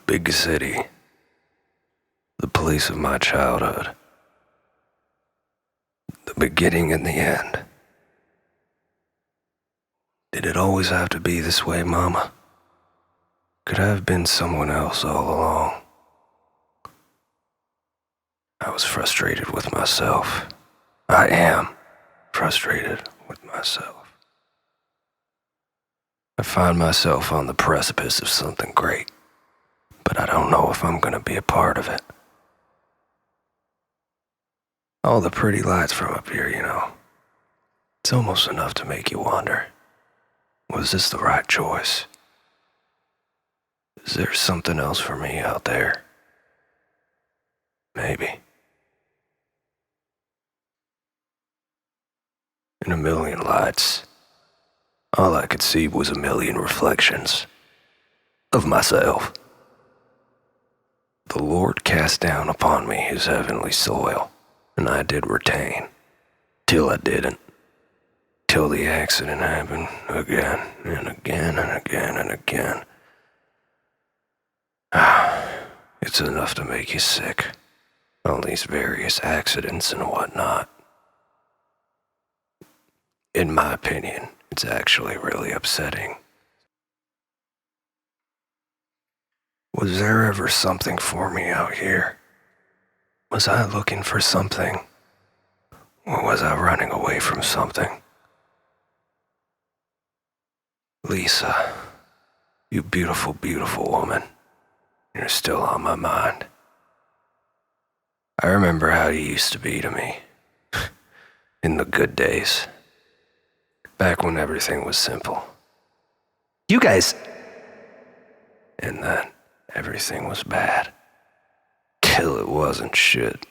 big city, the place of my childhood, the beginning and the end. Did it always have to be this way, Mama? Could I have been someone else all along? I was frustrated with myself. I am frustrated with myself. I find myself on the precipice of something great, but I don't know if I'm gonna be a part of it. All the pretty lights from up here, it's almost enough to make you wonder, was this the right choice? Is there something else for me out there? Maybe. In a million lights, all I could see was a million reflections of myself. The Lord cast down upon me his heavenly soil, and I did retain, till I didn't, till the accident happened again and again and again and again. It's enough to make you sick, all these various accidents and whatnot. In my opinion, it's actually really upsetting. Was there ever something for me out here? Was I looking for something? Or was I running away from something? Lisa, you beautiful, beautiful woman. You're still on my mind. I remember how you used to be to me. In the good days. Back when everything was simple. You guys... And then everything was bad. Till it wasn't shit.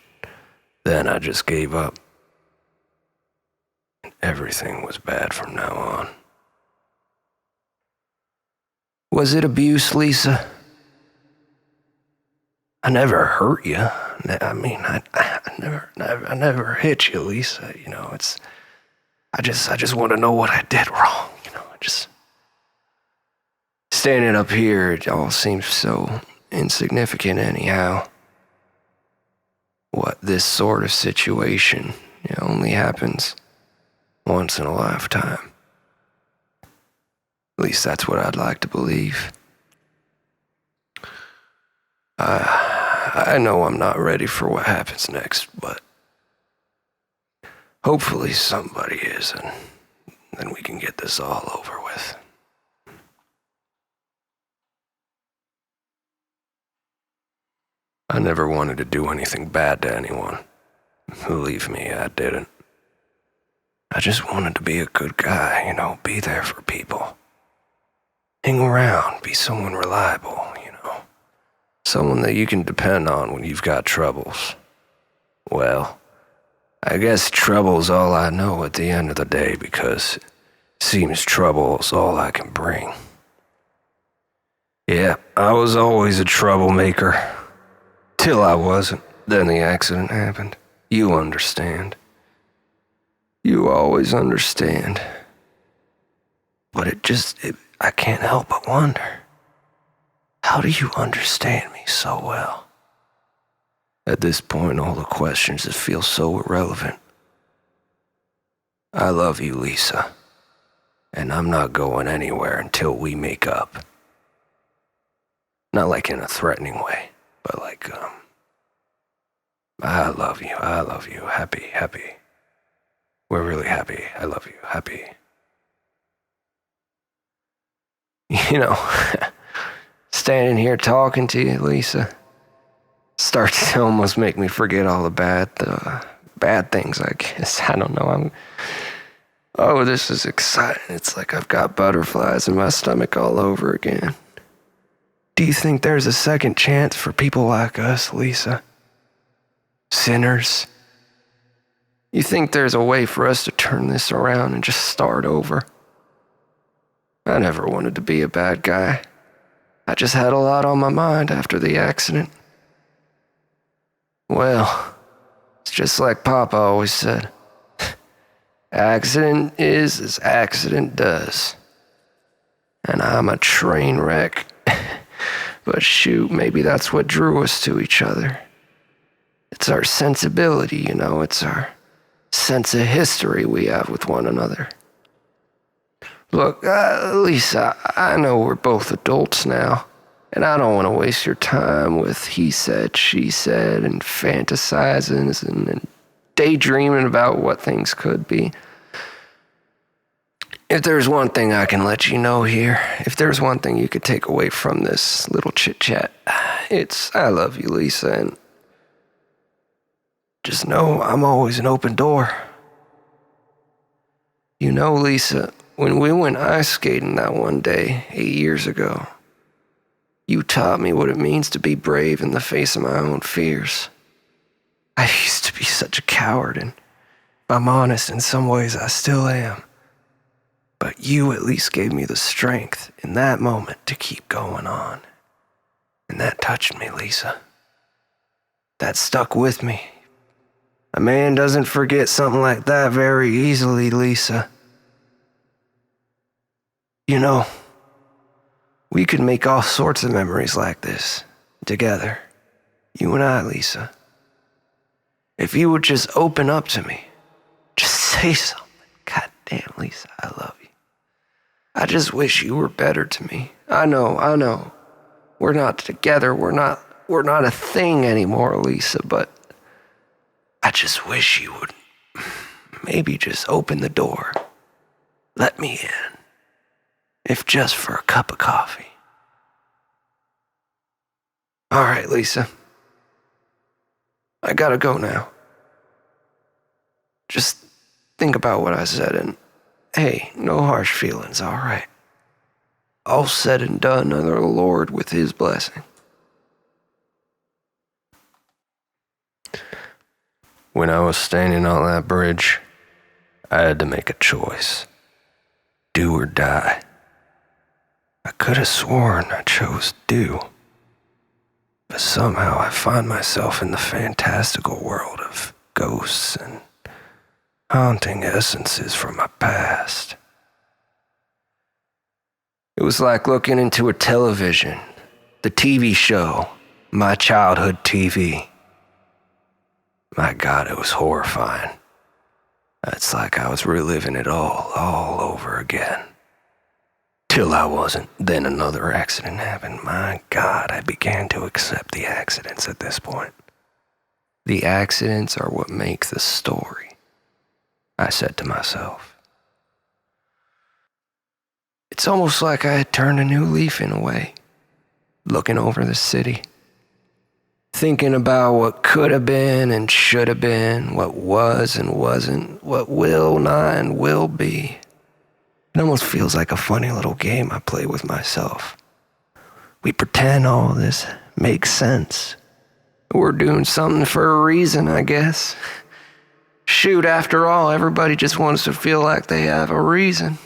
Then I just gave up. And everything was bad from now on. Was it abuse, Lisa? I never hurt you. I mean, I never hit you, Lisa. I just want to know what I did wrong. Just standing up here, it all seems so insignificant anyhow. What this sort of situation only happens once in a lifetime. At least that's what I'd like to believe. I know I'm not ready for what happens next, but hopefully somebody is, and then we can get this all over with. I never wanted to do anything bad to anyone. Believe me, I didn't. I just wanted to be a good guy, be there for people. Hang around, be someone reliable, someone that you can depend on when you've got troubles. Well, I guess trouble's all I know at the end of the day, because it seems trouble's all I can bring. Yeah, I was always a troublemaker. Till I wasn't. Then the accident happened. You understand. You always understand. But I can't help but wonder. How do you understand me so well? At this point, all the questions just feel so irrelevant. I love you, Lisa. And I'm not going anywhere until we make up. Not like in a threatening way, but like, I love you, happy. We're really happy, I love you, happy. Standing here talking to you, Lisa, starts to almost make me forget all the bad things, I guess. I don't know, this is exciting. It's like I've got butterflies in my stomach all over again. Do you think there's a second chance for people like us, Lisa? Sinners? You think there's a way for us to turn this around and just start over? I never wanted to be a bad guy. I just had a lot on my mind after the accident. Well, it's just like Papa always said. Accident is as accident does. And I'm a train wreck. But shoot, maybe that's what drew us to each other. It's our sensibility, you know, it's our sense of history we have with one another. Look, Lisa, I know we're both adults now, and I don't want to waste your time with he said, she said, and fantasizing and daydreaming about what things could be. If there's one thing I can let you know here, if there's one thing you could take away from this little chit-chat, it's I love you, Lisa, and just know I'm always an open door. You know, Lisa, when we went ice skating that one day 8 years ago, you taught me what it means to be brave in the face of my own fears. I used to be such a coward, and if I'm honest, in some ways I still am. But you at least gave me the strength in that moment to keep going on. And that touched me, Lisa. That stuck with me. A man doesn't forget something like that very easily, Lisa. You know, we could make all sorts of memories like this, together. You and I, Lisa. If you would just open up to me, just say something. God damn, Lisa, I love you. I just wish you were better to me. I know. We're not together, we're not a thing anymore, Lisa, but I just wish you would maybe just open the door. Let me in. If just for a cup of coffee. All right, Lisa. I gotta go now. Just think about what I said and, hey, no harsh feelings, all right? All said and done under the Lord with his blessing. When I was standing on that bridge, I had to make a choice. Do or die. I could have sworn I chose do. But somehow I find myself in the fantastical world of ghosts and haunting essences from my past. It was like looking into a television, the TV show, my childhood TV. My God, it was horrifying. It's like I was reliving it all over again. Till I wasn't. Then another accident happened. My God, I began to accept the accidents at this point. The accidents are what make the story, I said to myself. It's almost like I had turned a new leaf in a way, looking over the city, thinking about what could have been and should have been, what was and wasn't, what will not and will be. It almost feels like a funny little game I play with myself. We pretend all this makes sense. We're doing something for a reason, I guess. Shoot, after all, everybody just wants to feel like they have a reason.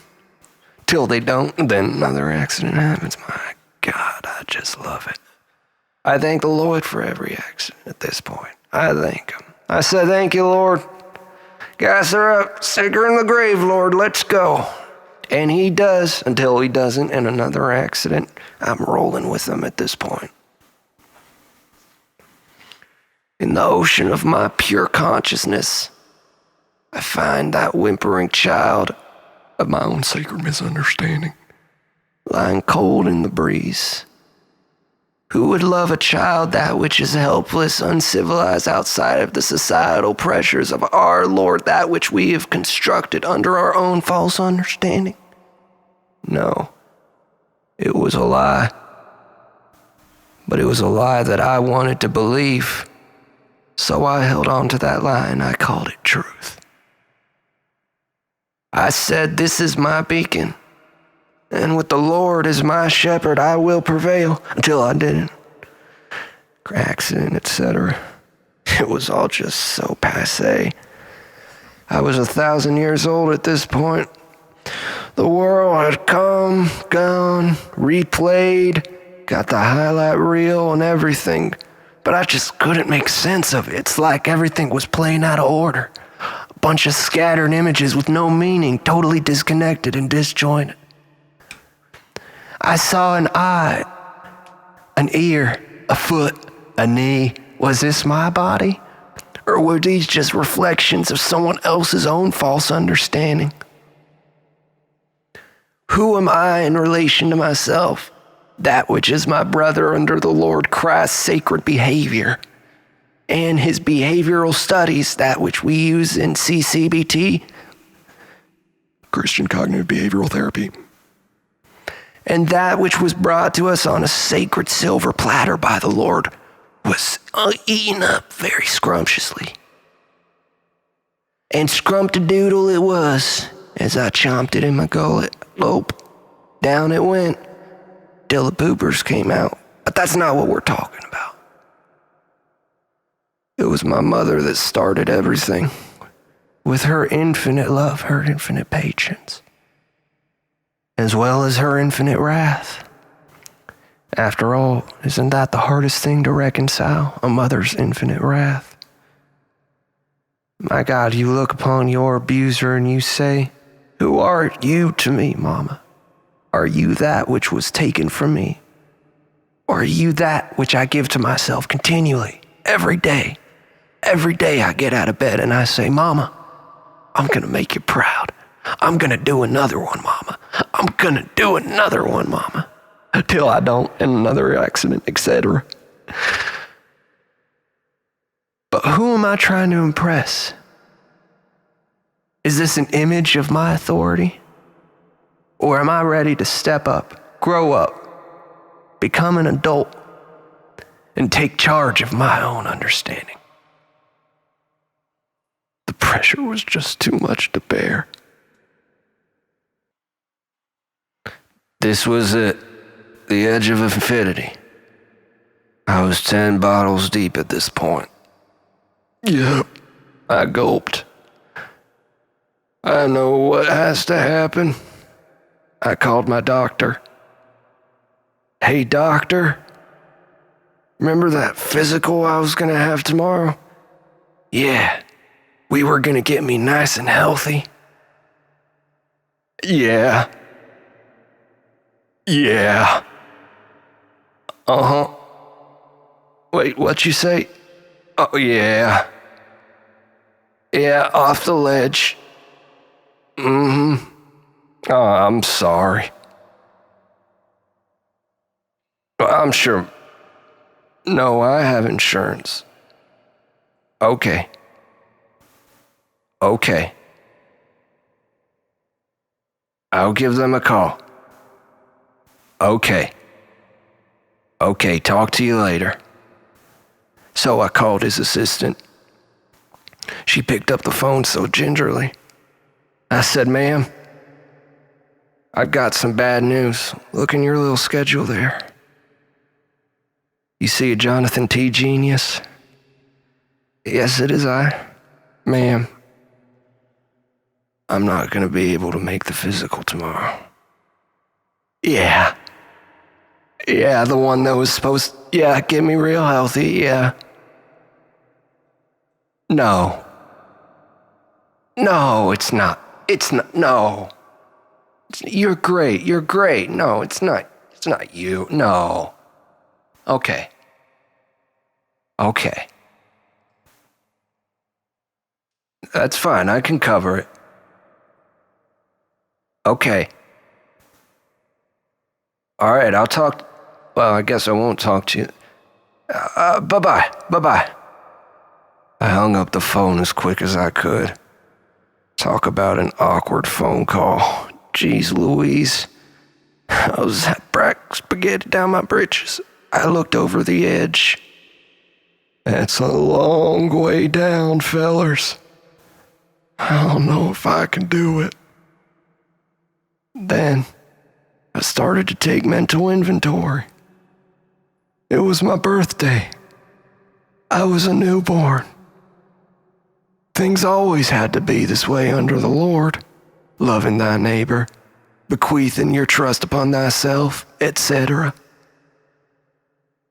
Till they don't, and then another accident happens. My God, I just love it. I thank the Lord for every accident at this point. I thank him. I said, thank you, Lord. Gas her up, stick her in the grave, Lord, let's go. And he does until he doesn't, and another accident. I'm rolling with him at this point. In the ocean of my pure consciousness, I find that whimpering child of my own sacred misunderstanding, lying cold in the breeze. Who would love a child that which is helpless, uncivilized outside of the societal pressures of our Lord, that which we have constructed under our own false understanding? No, it was a lie. But it was a lie that I wanted to believe. So I held on to that lie and I called it truth. I said, this is my beacon. And with the Lord as my shepherd, I will prevail, until I didn't. Accident, etc. It was all just so passé. I was 1,000 years old at this point. The world had come, gone, replayed, got the highlight reel and everything. But I just couldn't make sense of it. It's like everything was playing out of order. A bunch of scattered images with no meaning, totally disconnected and disjointed. I saw an eye an ear, a foot, a knee. Was this my body? Or were these just reflections of someone else's own false understanding? Who am I in relation to myself? That which is my brother under the Lord Christ's sacred behavior and his behavioral studies, that which we use in CCBT, Christian Cognitive Behavioral Therapy, and that which was brought to us on a sacred silver platter by the Lord was eaten up very scrumptiously. And scrumptadoodle it was as I chomped it in my gullet. Lope, down it went till the poopers came out. But that's not what we're talking about. It was my mother that started everything with her infinite love, her infinite patience, as well as her infinite wrath. After all, isn't that the hardest thing to reconcile? A mother's infinite wrath. My God, you look upon your abuser and you say, "Who art you to me, Mama? Are you that which was taken from me? Or are you that which I give to myself continually, every day? Every day I get out of bed and I say, Mama, I'm going to make you proud. I'm going to do another one, Mama. I'm going to do another one, Mama." Till I don't, and another accident, etc. But who am I trying to impress? Is this an image of my authority? Or am I ready to step up, grow up, become an adult, and take charge of my own understanding? The pressure was just too much to bear. This was it. The edge of infinity. I was 10 bottles deep at this point. Yep, I gulped. I know what has to happen. I called my doctor. "Hey, doctor, remember that physical I was going to have tomorrow? Yeah, we were going to get me nice and healthy." Yeah. Uh-huh. Wait, what you say? Oh, yeah. Yeah, off the ledge. Mm-hmm. Oh, I'm sorry. I'm sure. No, I have insurance. Okay. I'll give them a call. Okay, talk to you later. So I called his assistant. She picked up the phone so gingerly. I said, "Ma'am, I've got some bad news. Look in your little schedule there. You see a Jonathan T. Genius?" "Yes, it is I." "Ma'am, I'm not going to be able to make the physical tomorrow." Yeah, the one that was supposed to, get me real healthy, yeah. No, it's not. No. You're great. No, it's not you. No. Okay. That's fine, I can cover it. Okay. All right, I guess I won't talk to you. Bye-bye. I hung up the phone as quick as I could. Talk about an awkward phone call. Jeez Louise. I was spaghetti down my britches. I looked over the edge. That's a long way down, fellers. I don't know if I can do it. Then I started to take mental inventory. It was my birthday. I was a newborn. Things always had to be this way under the Lord. Loving thy neighbor, bequeathing your trust upon thyself, etc.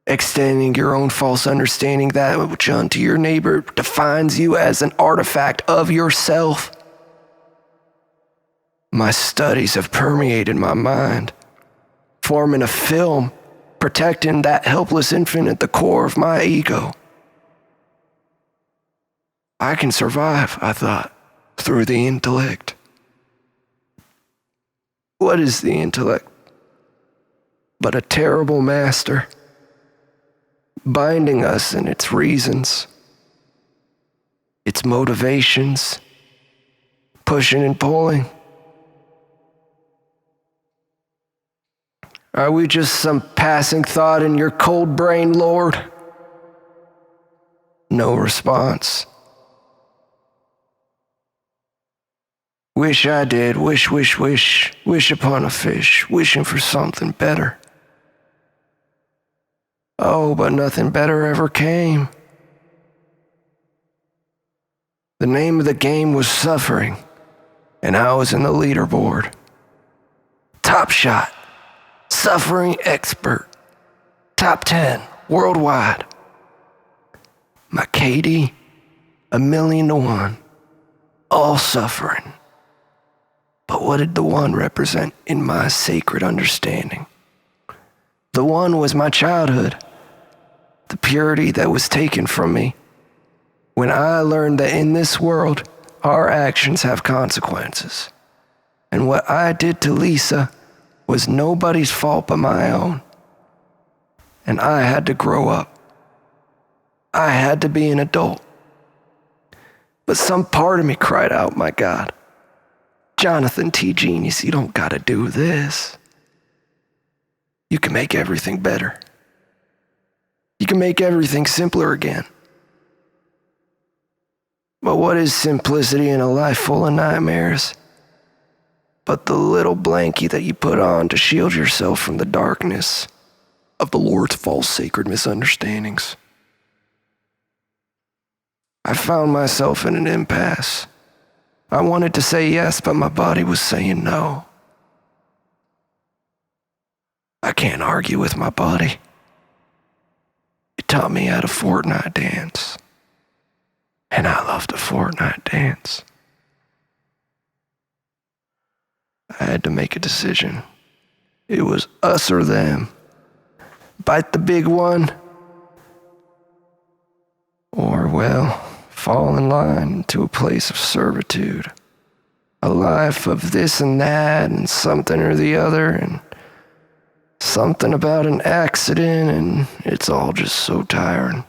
Extending your own false understanding that which unto your neighbor defines you as an artifact of yourself. My studies have permeated my mind, forming a film protecting that helpless infant at the core of my ego. I can survive, I thought, through the intellect. What is the intellect? But a terrible master, binding us in its reasons, its motivations, pushing and pulling. Are we just some passing thought in your cold brain, Lord? No response. Wish I did, wish upon a fish, wishing for something better. Oh, but nothing better ever came. The name of the game was suffering, and I was in the leaderboard. Top shot, suffering expert, top 10 worldwide. My KD, 1,000,000 to 1, all suffering. But what did the one represent in my sacred understanding? The one was my childhood, the purity that was taken from me when I learned that in this world, our actions have consequences. And what I did to Lisa was nobody's fault but my own. And I had to grow up. I had to be an adult. But some part of me cried out, my God, Jonathan T. Genius, you don't gotta do this. You can make everything better. You can make everything simpler again. But what is simplicity in a life full of nightmares? But the little blankie that you put on to shield yourself from the darkness of the Lord's false sacred misunderstandings. I found myself in an impasse. I wanted to say yes, but my body was saying no. I can't argue with my body. It taught me how to Fortnite dance. And I love to Fortnite dance. I had to make a decision. It was us or them. Bite the big one, or, well, fall in line to a place of servitude. A life of this and that and something or the other and something about an accident, and it's all just so tiring.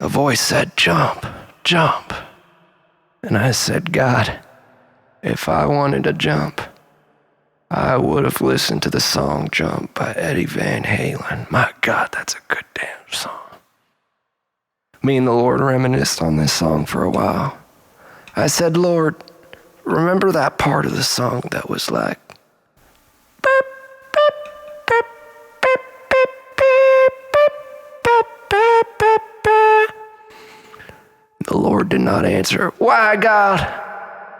A voice said, jump, jump. And I said, God, if I wanted to jump, I would have listened to the song Jump by Eddie Van Halen. My God, that's a good damn song. Me and the Lord reminisced on this song for a while. I said, Lord, remember that part of the song that was like, the Lord did not answer. Why, God,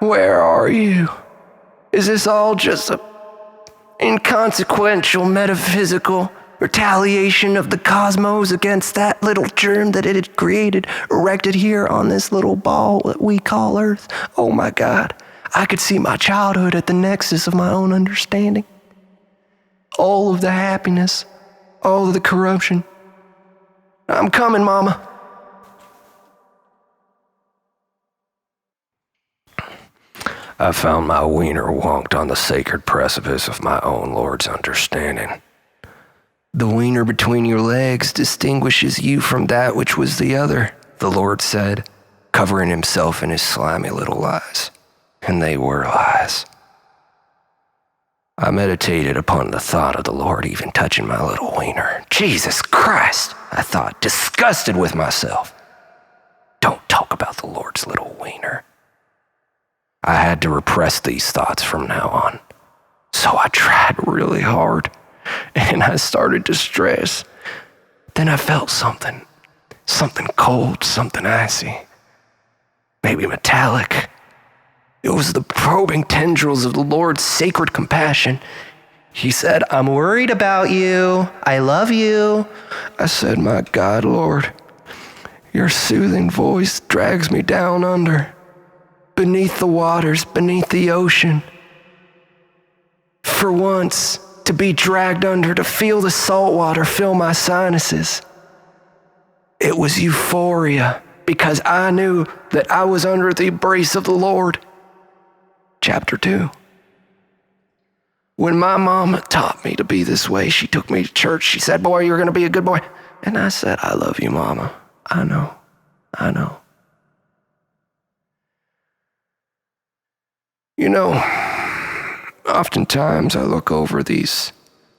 where are you? Is this all just a inconsequential metaphysical retaliation of the cosmos against that little germ that it had created, erected here on this little ball that we call Earth? Oh my God, I could see my childhood at the nexus of my own understanding. All of the happiness, all of the corruption. I'm coming, Mama. I found my wiener wonked on the sacred precipice of my own Lord's understanding. The wiener between your legs distinguishes you from that which was the other, the Lord said, covering himself in his slimy little lies. And they were lies. I meditated upon the thought of the Lord even touching my little wiener. Jesus Christ, I thought, disgusted with myself. Don't talk about the Lord's little wiener. I had to repress these thoughts from now on. So I tried really hard, and I started to stress. Then I felt something cold, something icy, maybe metallic. It was the probing tendrils of the Lord's sacred compassion. He said, I'm worried about you. I love you. I said, my God, Lord, your soothing voice drags me down under. Beneath the waters, beneath the ocean. For once, to be dragged under, to feel the salt water fill my sinuses. It was euphoria because I knew that I was under the embrace of the Lord. Chapter 2. When my mama taught me to be this way, she took me to church. She said, "Boy, you're going to be a good boy." And I said, "I love you, Mama. I know. You know, oftentimes I look over these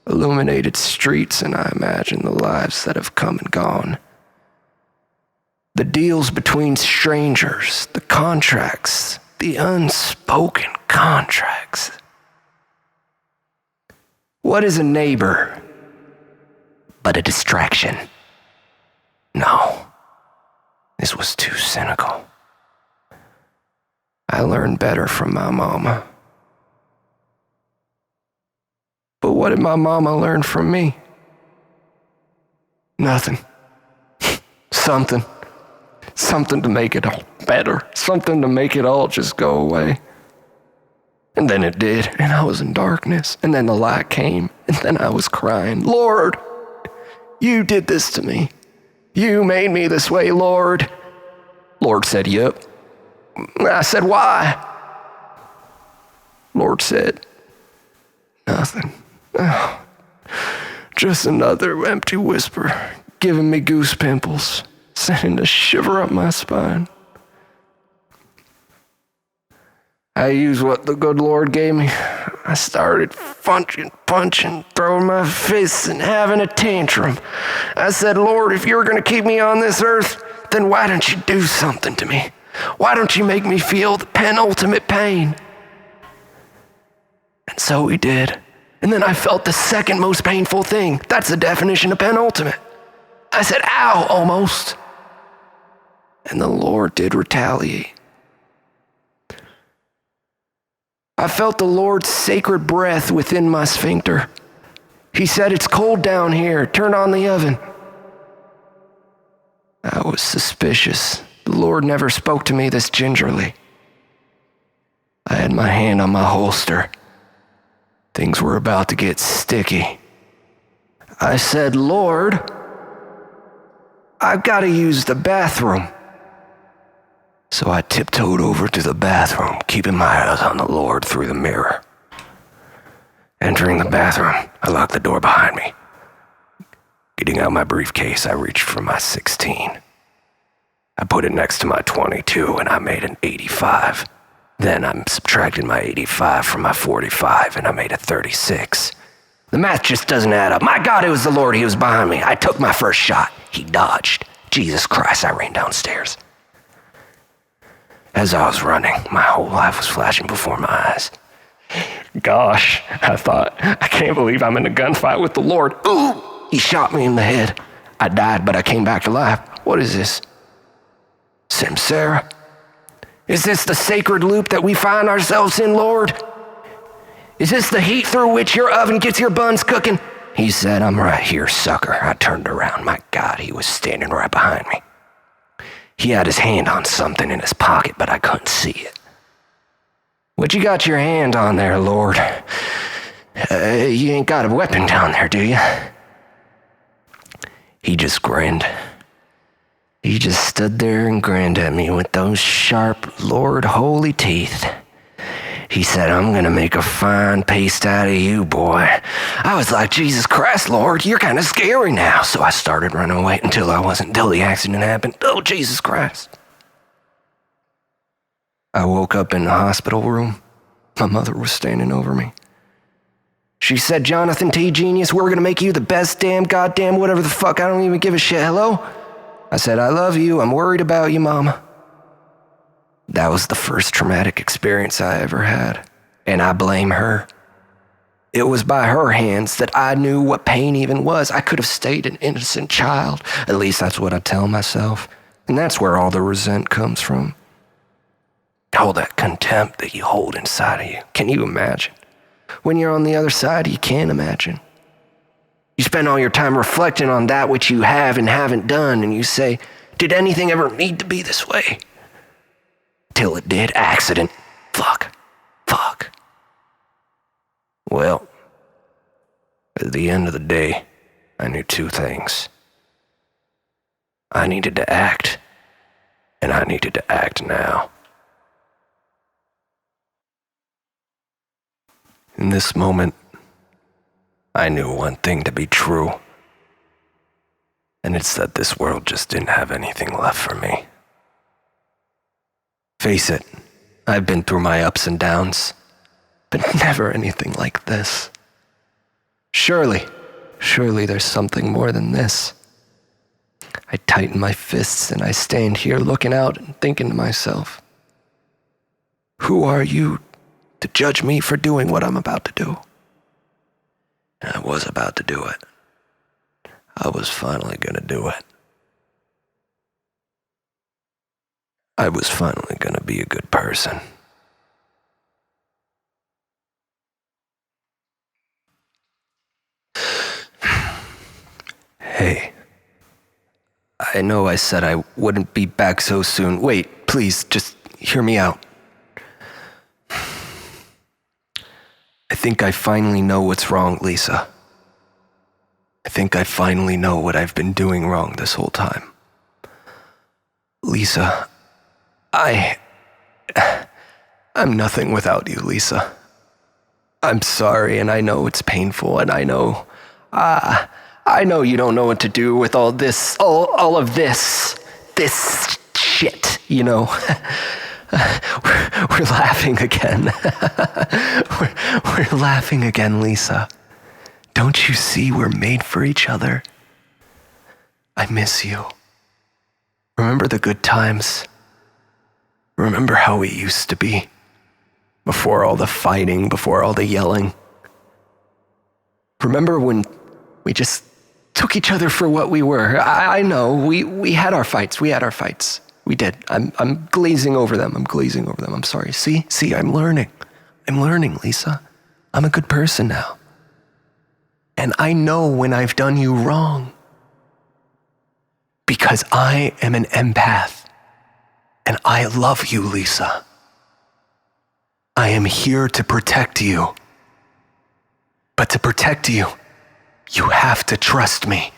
illuminated streets and I imagine the lives that have come and gone. The deals between strangers, the contracts, the unspoken contracts. What is a neighbor but a distraction? No, this was too cynical. I learned better from my mama. But what did my mama learn from me? Nothing. Something to make it all better. Something to make it all just go away. And then it did, and I was in darkness. And then the light came, and then I was crying, "Lord, you did this to me. You made me this way, Lord." Lord said, "Yep." I said, "Why?" Lord said, "Nothing." Oh, just another empty whisper, giving me goose pimples, sending a shiver up my spine. I used what the good Lord gave me. I started punching, throwing my fists and having a tantrum. I said, "Lord, if you're going to keep me on this earth, then why don't you do something to me? Why don't you make me feel the penultimate pain?" And so he did. And then I felt the second most painful thing. That's the definition of penultimate. I said, "Ow," almost. And the Lord did retaliate. I felt the Lord's sacred breath within my sphincter. He said, "It's cold down here. Turn on the oven." I was suspicious. The Lord never spoke to me this gingerly. I had my hand on my holster. Things were about to get sticky. I said, "Lord, I've got to use the bathroom." So I tiptoed over to the bathroom, keeping my eyes on the Lord through the mirror. Entering the bathroom, I locked the door behind me. Getting out my briefcase, I reached for my 16. I put it next to my 22 and I made an 85. Then I subtracted my 85 from my 45 and I made a 36. The math just doesn't add up. My God, it was the Lord. He was behind me. I took my first shot. He dodged. Jesus Christ, I ran downstairs. As I was running, my whole life was flashing before my eyes. Gosh, I thought, I can't believe I'm in a gunfight with the Lord. Ooh, he shot me in the head. I died, but I came back to life. What is this? Samsara? Is this the sacred loop that we find ourselves in, Lord? Is this the heat through which your oven gets your buns cooking? He said, "I'm right here, sucker." I turned around. My God, he was standing right behind me. He had his hand on something in his pocket, but I couldn't see it. "What you got your hand on there, Lord? You ain't got a weapon down there, do you?" He just grinned. He just stood there and grinned at me with those sharp, Lord holy teeth. He said, "I'm going to make a fine paste out of you, boy." I was like, "Jesus Christ, Lord, you're kind of scary now." So I started running away until the accident happened. Oh, Jesus Christ. I woke up in the hospital room. My mother was standing over me. She said, "Jonathan T. Genius, we're going to make you the best damn goddamn whatever the fuck. I don't even give a shit. Hello?" I said, "I love you. I'm worried about you, Mama." That was the first traumatic experience I ever had, and I blame her. It was by her hands that I knew what pain even was. I could have stayed an innocent child. At least that's what I tell myself. And that's where all the resent comes from. All that contempt that you hold inside of you. Can you imagine? When you're on the other side, you can't imagine. You spend all your time reflecting on that which you have and haven't done, and you say, "Did anything ever need to be this way?" Till it did. Accident. Fuck. Well, But at the end of the day, I knew two things. I needed to act, and I needed to act now. In this moment, I knew one thing to be true, and it's that this world just didn't have anything left for me. Face it, I've been through my ups and downs, but never anything like this. Surely there's something more than this. I tighten my fists and I stand here looking out and thinking to myself, who are you to judge me for doing what I'm about to do? And I was about to do it. I was finally gonna do it. I was finally gonna be a good person. Hey, I know I said I wouldn't be back so soon. Wait, please, just hear me out. I think I finally know what's wrong, Lisa. I think I finally know what I've been doing wrong this whole time. Lisa, I'm nothing without you, Lisa. I'm sorry, and I know it's painful, and I know you don't know what to do with all this, all of this shit, you know. We're laughing again. we're laughing again, Lisa. Don't you see we're made for each other? I miss you. Remember the good times? Remember how we used to be? Before all the fighting, before all the yelling? Remember when we just took each other for what we were? I know, we had our fights, We did. I'm glazing over them. I'm sorry. See, I'm learning, Lisa. I'm a good person now. And I know when I've done you wrong. Because I am an empath. And I love you, Lisa. I am here to protect you. But to protect you, you have to trust me.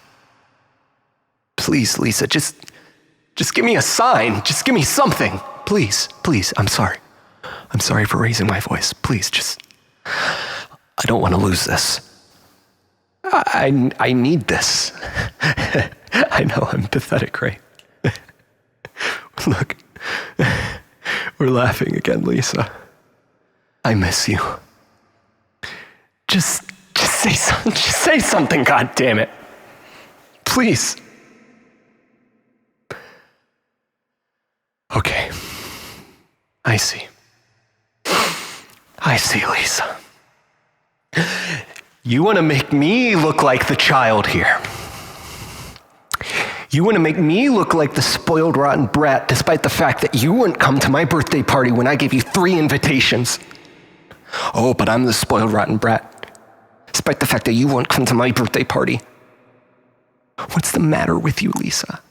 Please, Lisa, just give me a sign. Just give me something. Please. I'm sorry. I'm sorry for raising my voice. Please, I don't want to lose this. I need this. I know I'm pathetic, right? Look, we're laughing again, Lisa. I miss you. Just say something, God damn it. Please. Okay. I see, Lisa. You want to make me look like the child here. You want to make me look like the spoiled, rotten brat, despite the fact that you wouldn't come to my birthday party when I gave you 3 invitations. Oh, but I'm the spoiled, rotten brat, despite the fact that you won't come to my birthday party. What's the matter with you, Lisa?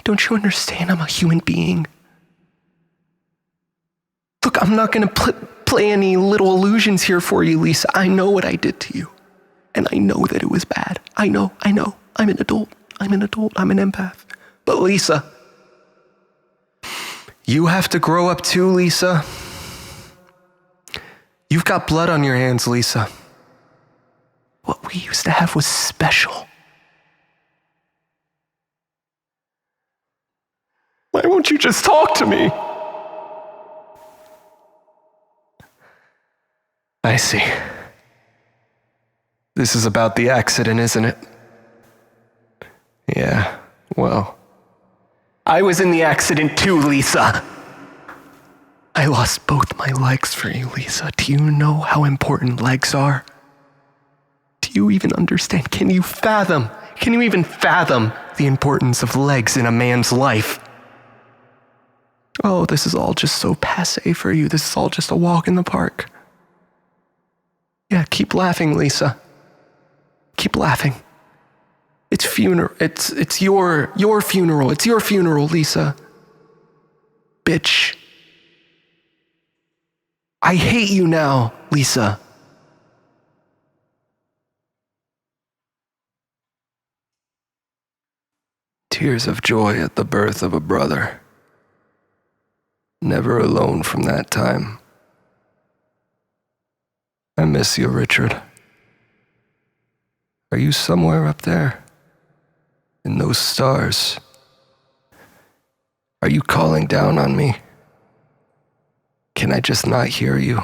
Don't you understand I'm a human being? Look, I'm not going to play any little illusions here for you, Lisa. I know what I did to you, and I know that it was bad. I know. I'm an adult. I'm an empath. But Lisa, you have to grow up too, Lisa. You've got blood on your hands, Lisa. What we used to have was special. Why won't you just talk to me? I see. This is about the accident, isn't it? Yeah, well, I was in the accident too, Lisa. I lost both my legs for you, Lisa. Do you know how important legs are? Do you even understand? Can you even fathom the importance of legs in a man's life? Oh, this is all just so passé for you. This is all just a walk in the park. Yeah, keep laughing, Lisa. Keep laughing. It's your funeral. It's your funeral, Lisa. Bitch. I hate you now, Lisa. tears of joy at the birth of a brother. Never alone from that time. I miss you, Richard. Are you somewhere up there? In those stars? Are you calling down on me? Can I just not hear you?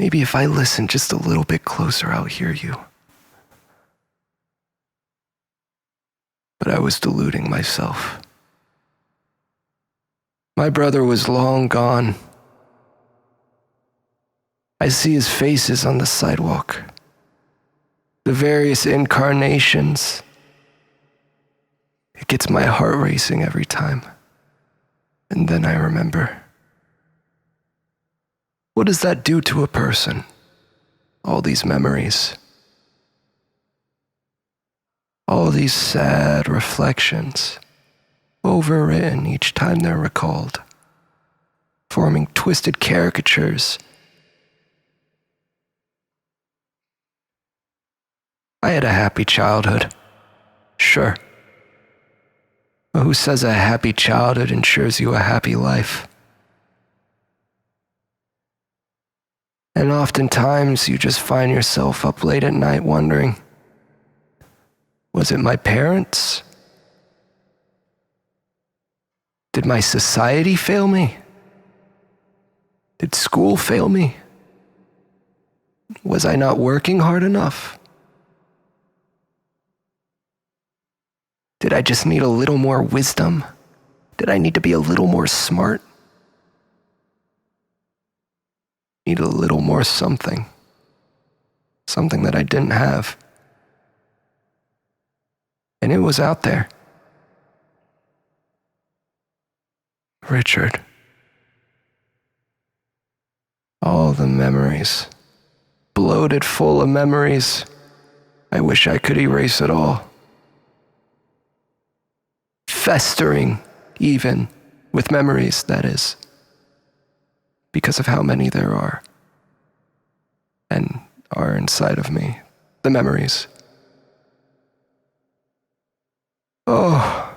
Maybe if I listen just a little bit closer, I'll hear you. But I was deluding myself. My brother was long gone. I see his faces on the sidewalk, the various incarnations. It gets my heart racing every time. And then I remember. What does that do to a person? All these memories. All these sad reflections, overwritten each time they're recalled, forming twisted caricatures. I had a happy childhood, sure. But who says a happy childhood ensures you a happy life? And oftentimes you just find yourself up late at night wondering, was it my parents? Did my society fail me? Did school fail me? Was I not working hard enough? Did I just need a little more wisdom? Did I need to be a little more smart? Need a little more something. Something that I didn't have. And it was out there. Richard. All the memories. Bloated full of memories. I wish I could erase it all. Festering, even, with memories, that is. Because of how many there are. And are inside of me. The memories. Oh.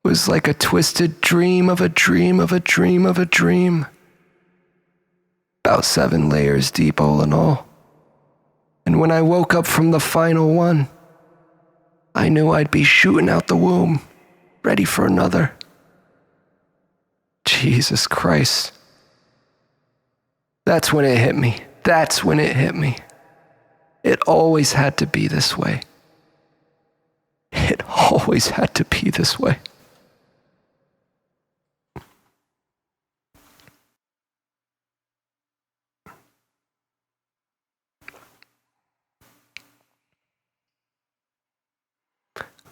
It was like a twisted dream of a dream of a dream of a dream. About 7 layers deep all in all. And when I woke up from the final one, I knew I'd be shooting out the womb, ready for another. Jesus Christ. That's when it hit me. That's when it hit me. It always had to be this way. It always had to be this way.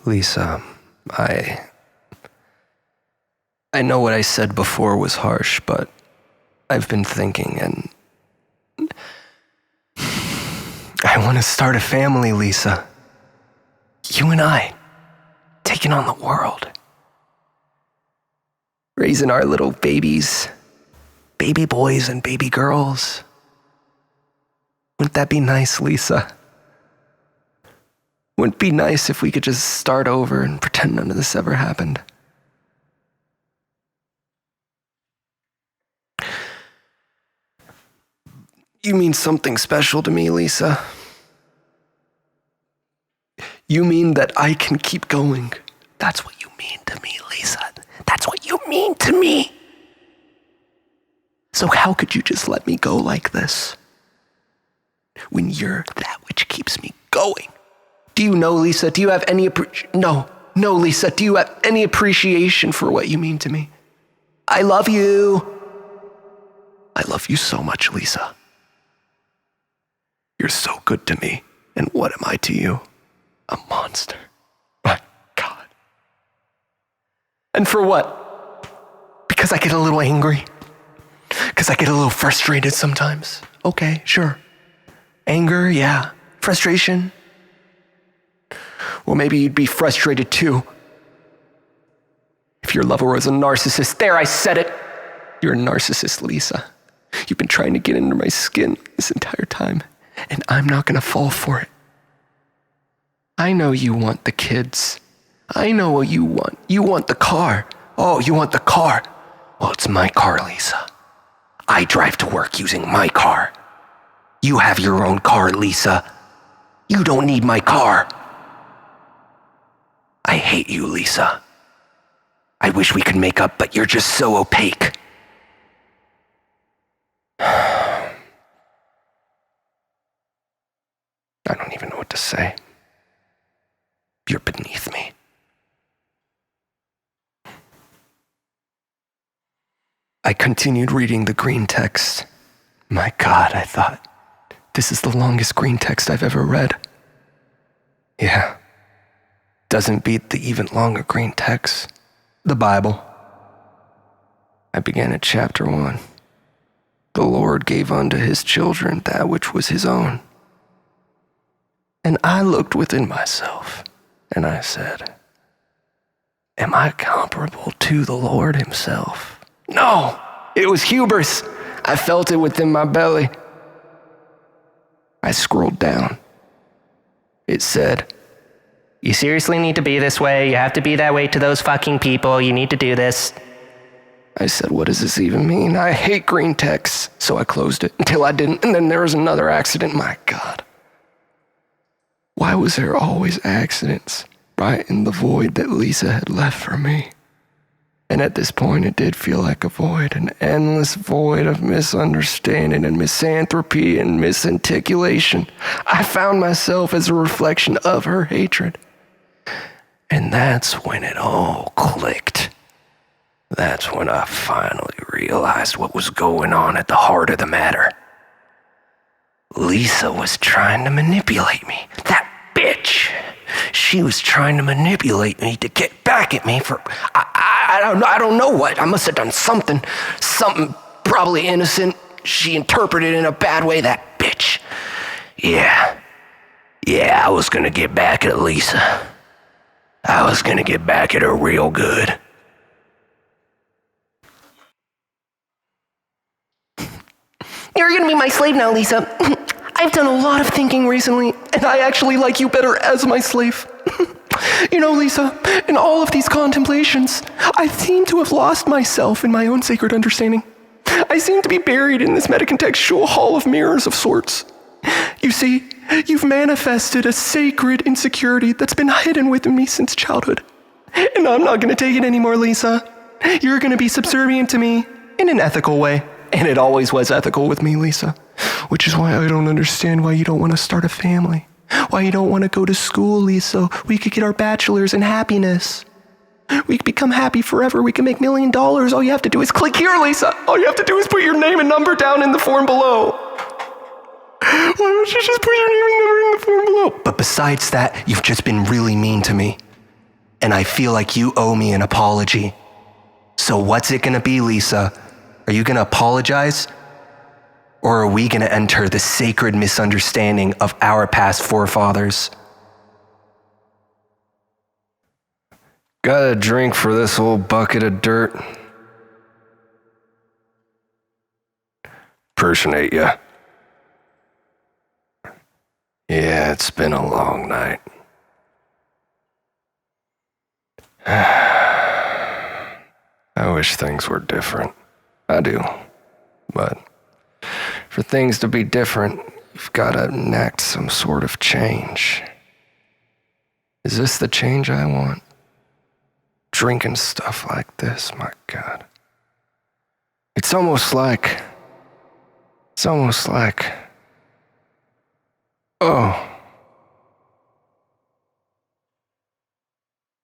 Lisa, I know what I said before was harsh, but I've been thinking and I want to start a family, Lisa. You and I, taking on the world. Raising our little babies, baby boys and baby girls. Wouldn't that be nice, Lisa? Wouldn't it be nice if we could just start over and pretend none of this ever happened? You mean something special to me, Lisa. You mean that I can keep going. That's what you mean to me, Lisa. That's what you mean to me. So how could you just let me go like this? When you're that which keeps me going. Do you know, Lisa? Do you have any No, Lisa. Do you have any appreciation for what you mean to me? I love you. I love you so much, Lisa. You're so good to me. And what am I to you? A monster. My God. And for what? Because I get a little angry? Because I get a little frustrated sometimes? Okay, sure. Anger, yeah. Frustration? Well, maybe you'd be frustrated too. If your lover was a narcissist. There, I said it. You're a narcissist, Lisa. You've been trying to get under my skin this entire time, and I'm not going to fall for it. I know you want the kids. I know what you want. You want the car. Oh, you want the car. Well, it's my car, Lisa. I drive to work using my car. You have your own car, Lisa. You don't need my car. I hate you, Lisa. I wish we could make up, but you're just so opaque. I don't even know what to say. You're beneath me. I continued reading the green text. My God, I thought, this is the longest green text I've ever read. Yeah. Doesn't beat the even longer green text, the Bible. I began at chapter 1. The Lord gave unto his children that which was his own. And I looked within myself, and I said, am I comparable to the Lord himself? No, it was hubris. I felt it within my belly. I scrolled down. It said, you seriously need to be this way. You have to be that way to those fucking people. You need to do this. I said, what does this even mean? I hate green text. So I closed it until I didn't. And then there was another accident. My God. Why was there always accidents right in the void that Lisa had left for me? And at this point, it did feel like a void, an endless void of misunderstanding and misanthropy and misarticulation. I found myself as a reflection of her hatred. And that's when it all clicked. That's when I finally realized what was going on at the heart of the matter. Lisa was trying to manipulate me. That bitch. She was trying to manipulate me to get back at me for, I don't know what. I must have done something probably innocent. She interpreted it in a bad way, that bitch. Yeah, I was gonna get back at Lisa. I was gonna get back at her real good. You're gonna be my slave now, Lisa. I've done a lot of thinking recently, and I actually like you better as my slave. You know, Lisa, in all of these contemplations, I seem to have lost myself in my own sacred understanding. I seem to be buried in this metacontextual hall of mirrors of sorts. You see, you've manifested a sacred insecurity that's been hidden within me since childhood. And I'm not going to take it anymore, Lisa. You're going to be subservient to me in an ethical way. And it always was ethical with me, Lisa. Which is why I don't understand why you don't want to start a family. Why you don't want to go to school, Lisa. We could get our bachelor's in happiness. We could become happy forever. We can make $1 million. All you have to do is click here, Lisa. All you have to do is put your name and number down in the form below. Why don't you just put your name and number in the form below? But besides that, you've just been really mean to me. And I feel like you owe me an apology. So what's it going to be, Lisa? Are you going to apologize? Or are we going to enter the sacred misunderstanding of our past forefathers? Got a drink for this old bucket of dirt? Appreciate ya. Yeah, it's been a long night. I wish things were different. I do. But for things to be different, you've got to enact some sort of change. Is this the change I want? Drinking stuff like this, my God. It's almost like, oh,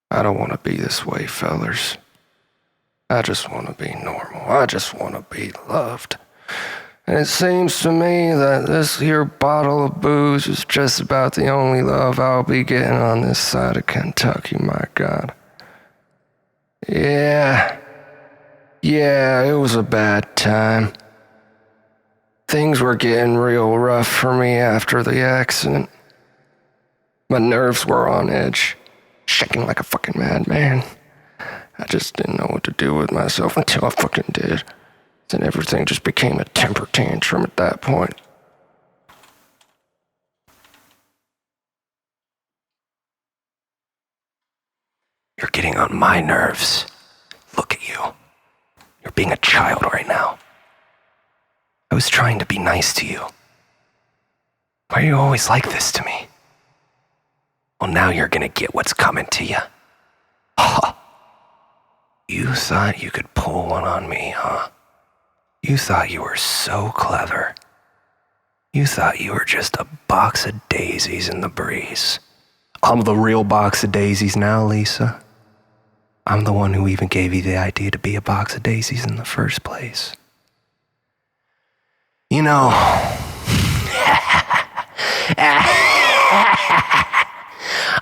I don't want to be this way, fellers. I just want to be normal. I just want to be loved. And it seems to me that this here bottle of booze is just about the only love I'll be getting on this side of Kentucky, my God. Yeah, it was a bad time. Things were getting real rough for me after the accident. My nerves were on edge, shaking like a fucking madman. I just didn't know what to do with myself until I fucking did. Then everything just became a temper tantrum at that point. You're getting on my nerves. Look at you. You're being a child right now. I was trying to be nice to you. Why are you always like this to me? Well, now you're gonna get what's coming to you. Ha! You thought you could pull one on me, huh? You thought you were so clever. You thought you were just a box of daisies in the breeze. I'm the real box of daisies now, Lisa. I'm the one who even gave you the idea to be a box of daisies in the first place. You know,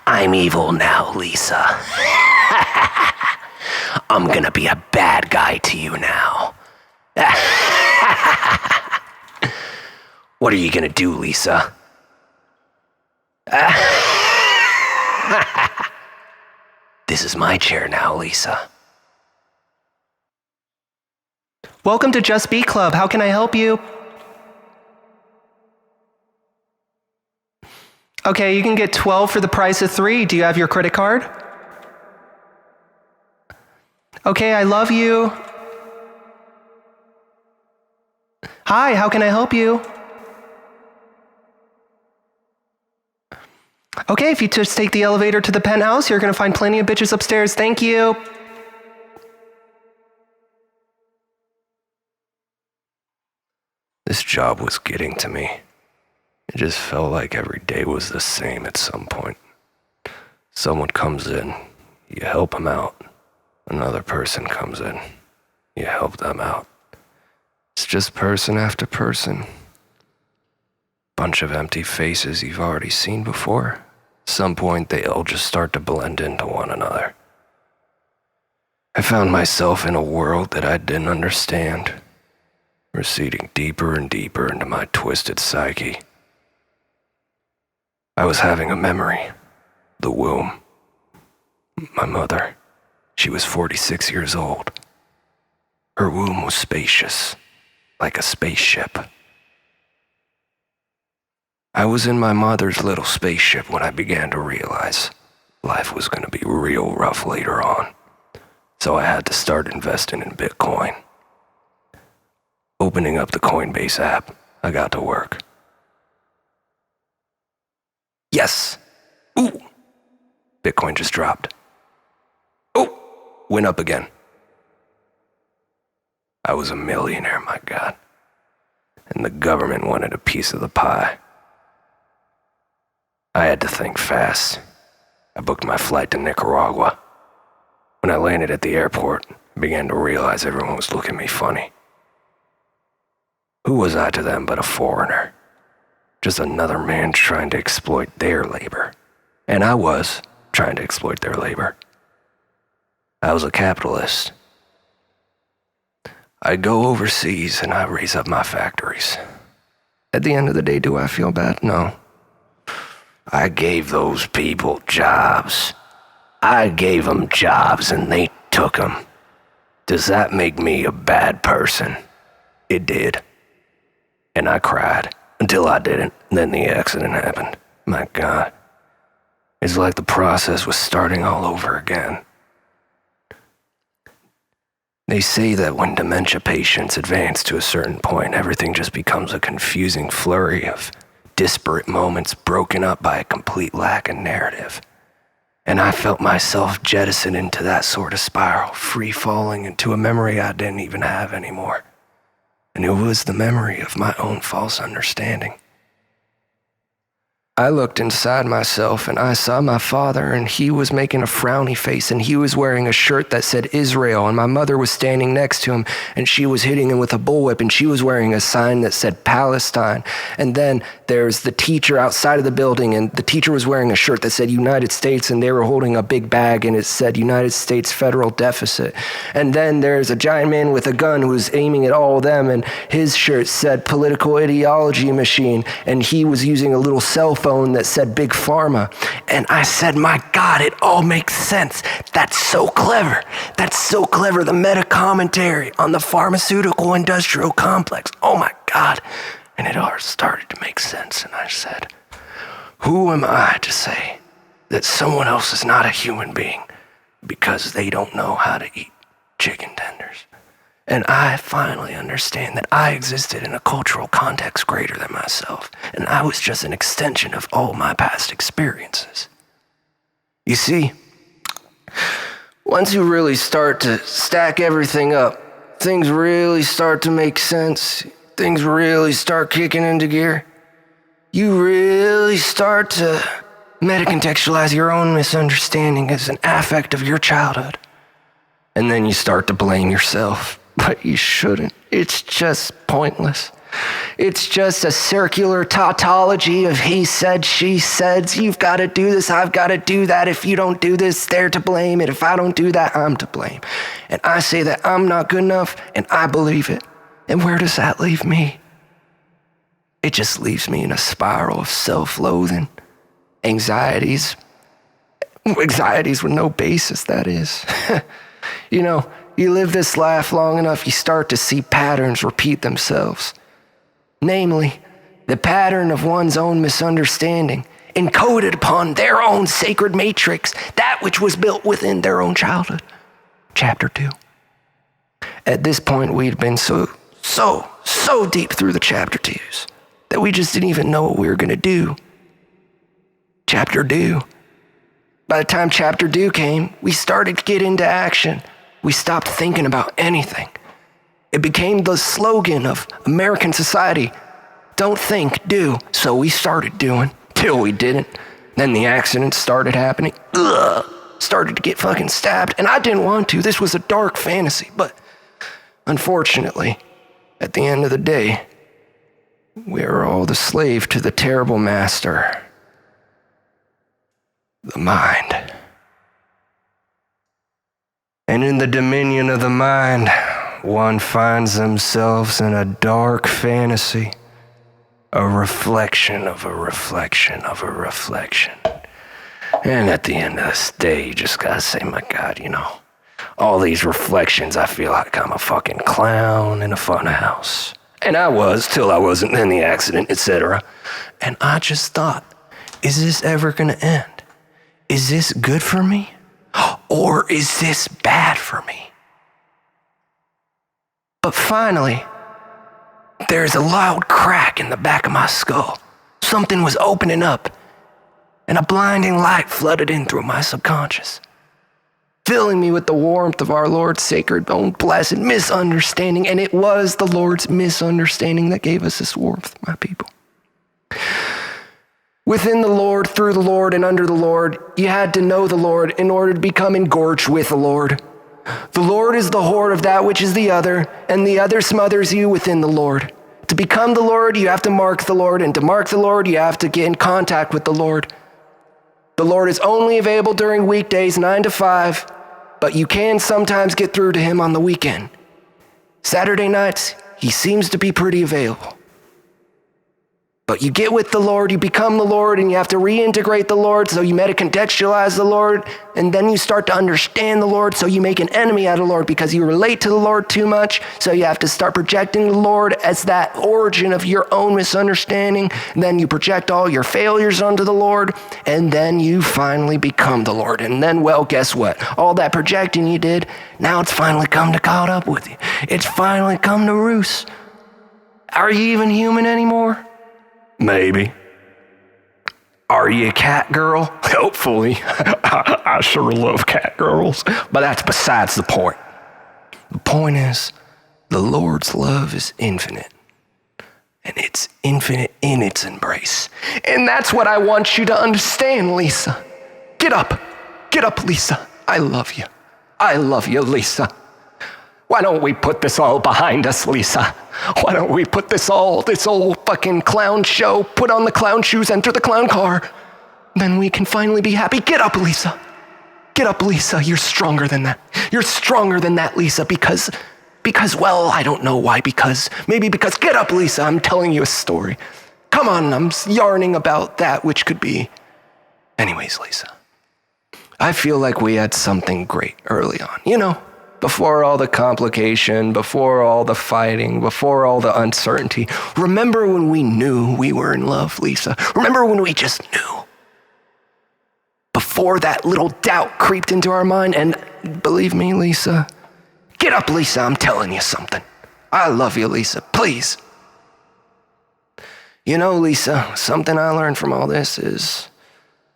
I'm evil now, Lisa. I'm gonna be a bad guy to you now. What are you gonna do, Lisa? This is my chair now, Lisa. Welcome to Just Be Club. How can I help you? Okay, you can get 12 for the price of 3. Do you have your credit card? Okay, I love you. Hi, how can I help you? Okay, if you just take the elevator to the penthouse, you're going to find plenty of bitches upstairs. Thank you. This job was getting to me. It just felt like every day was the same at some point. Someone comes in, you help them out. Another person comes in, you help them out. It's just person after person. Bunch of empty faces you've already seen before. At some point, they all just start to blend into one another. I found myself in a world that I didn't understand, receding deeper and deeper into my twisted psyche. I was having a memory. The womb. My mother. She was 46 years old. Her womb was spacious, like a spaceship. I was in my mother's little spaceship when I began to realize life was going to be real rough later on. So I had to start investing in Bitcoin. Opening up the Coinbase app, I got to work. Yes. Ooh. Bitcoin just dropped. Oh, went up again. I was a millionaire, my God. And the government wanted a piece of the pie. I had to think fast. I booked my flight to Nicaragua. When I landed at the airport, I began to realize everyone was looking at me funny. Who was I to them but a foreigner? Just another man trying to exploit their labor. And I was trying to exploit their labor. I was a capitalist. I go overseas and I raise up my factories. At the end of the day, do I feel bad? No. I gave those people jobs. I gave them jobs and they took them. Does that make me a bad person? It did. And I cried until I didn't. Then the accident happened. My God. It's like the process was starting all over again. They say that when dementia patients advance to a certain point, everything just becomes a confusing flurry of disparate moments broken up by a complete lack of narrative. And I felt myself jettisoned into that sort of spiral, free-falling into a memory I didn't even have anymore. And it was the memory of my own false understanding. I looked inside myself and I saw my father, and he was making a frowny face, and he was wearing a shirt that said Israel, and my mother was standing next to him and she was hitting him with a bullwhip, and she was wearing a sign that said Palestine. And then there's the teacher outside of the building, and the teacher was wearing a shirt that said United States, and they were holding a big bag and it said United States federal deficit. And then there's a giant man with a gun who was aiming at all of them, and his shirt said political ideology machine, and he was using a little cell phone that said Big Pharma. And I said, my God, it all makes sense. That's so clever. That's so clever. The meta commentary on the pharmaceutical industrial complex. Oh my God. And it all started to make sense. And I said, who am I to say that someone else is not a human being? because they don't know how to eat chicken tenders. And I finally understand that I existed in a cultural context greater than myself, and I was just an extension of all my past experiences. You see, once you really start to stack everything up, things really start to make sense, things really start kicking into gear. You really start to metacontextualize your own misunderstanding as an affect of your childhood. And then you start to blame yourself. But you shouldn't. It's just pointless. It's just a circular tautology of he said, she said, you've got to do this, I've got to do that. If you don't do this, they're to blame. And if I don't do that, I'm to blame. And I say that I'm not good enough, and I believe it. And where does that leave me? It just leaves me in a spiral of self-loathing, anxieties with no basis, that is. You know, you live this life long enough, you start to see patterns repeat themselves. Namely, the pattern of one's own misunderstanding, encoded upon their own sacred matrix, that which was built within their own childhood. Chapter 2. At this point, we'd been so deep through the chapter 2s that we just didn't even know what we were going to do. Chapter 2. By the time chapter 2 came, we started to get into action. We stopped thinking about anything. It became the slogan of American society. Don't think, do. So we started doing, till we didn't. Then the accidents started happening. Started to get fucking stabbed. And I didn't want to. This was a dark fantasy. But unfortunately, at the end of the day, we are all the slave to the terrible master. The mind. And in the dominion of the mind, one finds themselves in a dark fantasy, a reflection of a reflection of a reflection. And at the end of this day, you just gotta say, my God, you know, all these reflections, I feel like I'm a fucking clown in a fun house. And I was, till I wasn't, in the accident, etc. And I just thought, is this ever gonna end? Is this good for me? Or is this bad for me? But finally, there's a loud crack in the back of my skull. Something was opening up, and a blinding light flooded in through my subconscious, filling me with the warmth of our Lord's sacred, own blessed misunderstanding. And it was the Lord's misunderstanding that gave us this warmth, my people. Within the Lord, through the Lord, and under the Lord, you had to know the Lord in order to become engorged with the Lord. The Lord is the hoard of that which is the other, and the other smothers you within the Lord. To become the Lord, you have to mark the Lord, and to mark the Lord, you have to get in contact with the Lord. The Lord is only available during weekdays, 9 to 5, but you can sometimes get through to him on the weekend. Saturday nights, he seems to be pretty available. But you get with the Lord, you become the Lord, and you have to reintegrate the Lord, so you metacontextualize the Lord, and then you start to understand the Lord, so you make an enemy out of the Lord because you relate to the Lord too much, so you have to start projecting the Lord as that origin of your own misunderstanding, and then you project all your failures onto the Lord, and then you finally become the Lord. And then, well, guess what? All that projecting you did, now it's finally come to caught up with you. It's finally come to roost. Are you even human anymore? Maybe. Are you a cat girl? Hopefully. I sure love cat girls. But that's besides the point. The point is, the Lord's love is infinite. And it's infinite in its embrace. And that's what I want you to understand, Lisa. Get up. Get up, Lisa. I love you. I love you, Lisa. Why don't we put this all behind us, Lisa? Why don't we put this old fucking clown show, put on the clown shoes, enter the clown car? Then we can finally be happy. Get up, Lisa. Get up, Lisa. You're stronger than that. You're stronger than that, Lisa, because, well, I don't know why, maybe because, get up, Lisa. I'm telling you a story. Come on, I'm yarning about that which could be. Anyways, Lisa, I feel like we had something great early on, you know? Before all the complication, before all the fighting, before all the uncertainty. Remember when we knew we were in love, Lisa? Remember when we just knew? Before before that little doubt creeped into our mind. And believe me, Lisa, get up, Lisa, I'm telling you something. I love you, Lisa, please. You know, Lisa, something I learned from all this is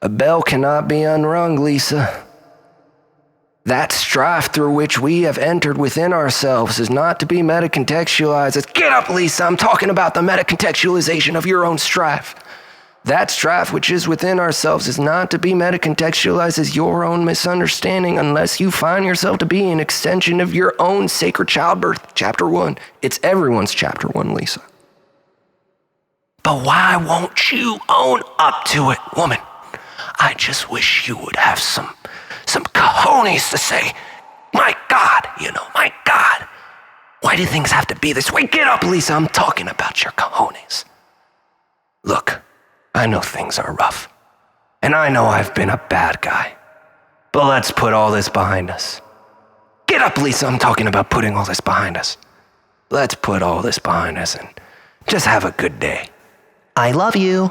a bell cannot be unrung, Lisa. That strife through which we have entered within ourselves is not to be metacontextualized as, get up, Lisa, I'm talking about the metacontextualization of your own strife. That strife which is within ourselves is not to be metacontextualized as your own misunderstanding unless you find yourself to be an extension of your own sacred childbirth. Chapter 1. It's everyone's chapter 1, Lisa. But why won't you own up to it, woman? I just wish you would have some cojones to say, my God, my God. Why do things have to be this way? Get up, Lisa, I'm talking about your cojones. Look, I know things are rough, and I know I've been a bad guy, but let's put all this behind us. Get up, Lisa, I'm talking about putting all this behind us. Let's put all this behind us and just have a good day. I love you.